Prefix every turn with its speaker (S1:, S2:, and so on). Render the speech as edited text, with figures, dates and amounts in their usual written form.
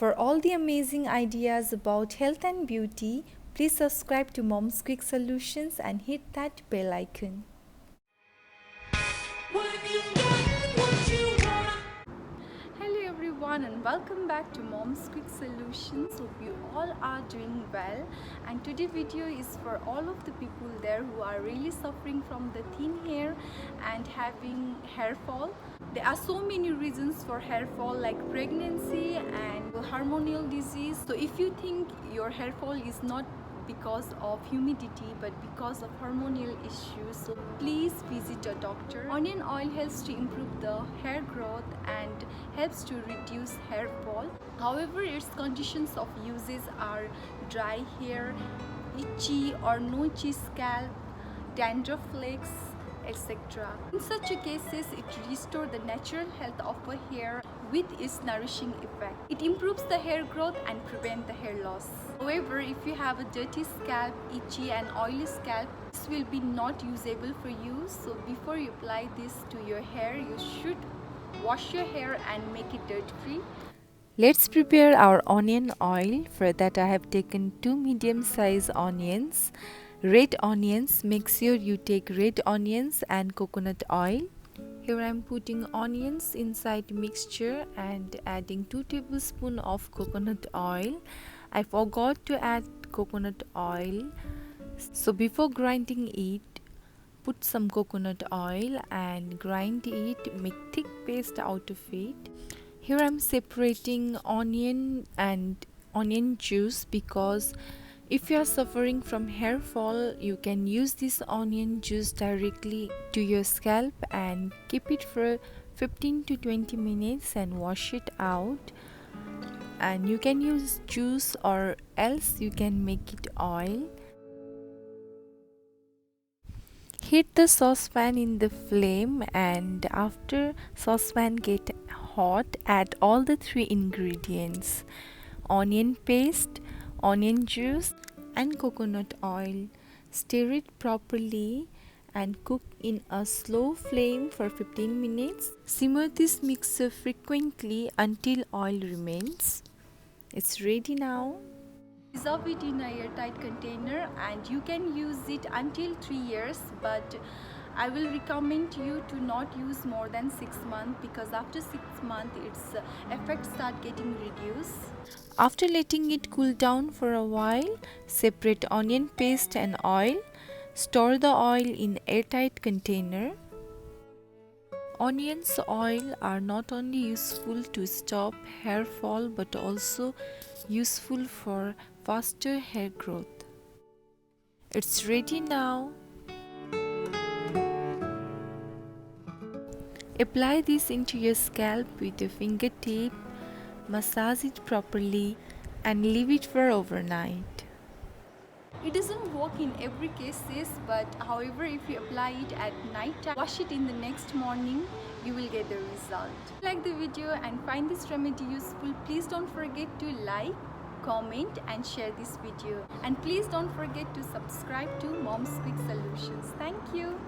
S1: For all the amazing ideas about health and beauty, please subscribe to Mom's Quick Solutions and hit that bell icon. Hello everyone and welcome back to Mom's Quick Solutions. Hope you all are doing well, and today's video is for all of the people there who are really suffering from the thin hair and having hair fall. There are so many reasons for hair fall, like pregnancy and hormonal disease. So if you think your hair fall is not because of humidity but because of hormonal issues, so please visit a doctor. Onion oil helps to improve the hair growth and helps to reduce hair fall. However, its conditions of uses are dry hair, itchy or no itchy scalp, dandruff flakes, etc. In such cases, it restores the natural health of a hair with its nourishing effect. It improves the hair growth and prevents the hair loss. However, if you have a dirty scalp, itchy and oily scalp, this will be not usable for you. So before you apply this to your hair, you should wash your hair and make it dirt free. Let's prepare our onion oil. For that, I have taken 2 medium-sized onions. Red onions, make sure you take red onions and coconut oil. Here I am putting onions inside mixture and adding 2 tablespoons of coconut oil. I forgot to add coconut oil, so before grinding it, put some coconut oil and grind it, make thick paste out of it. Here I am separating onion and onion juice, because if you are suffering from hair fall, you can use this onion juice directly to your scalp and keep it for 15 to 20 minutes and wash it out. And you can use juice or else you can make it oil. Heat the saucepan in the flame, and after saucepan get hot, add all the 3 ingredients: onion paste, onion juice and coconut oil. Stir it properly and cook in a slow flame for 15 minutes. Simmer this mixture frequently until oil remains. It's ready now. Preserve it in an airtight container and you can use it until 3 years, but I will recommend you to not use more than 6 months, because after 6 months its effects start getting reduced. After letting it cool down for a while, separate onion paste and oil. Store the oil in airtight container. Onions oil are not only useful to stop hair fall but also useful for faster hair growth. It's ready now. Apply this into your scalp with your fingertip, massage it properly and leave it for overnight. It doesn't work in every cases, but however, if you apply it at night time, wash it in the next morning, you will get the result. If you like the video and find this remedy useful, please don't forget to like, comment and share this video, and please don't forget to subscribe to Mom's Quick Solutions. Thank you.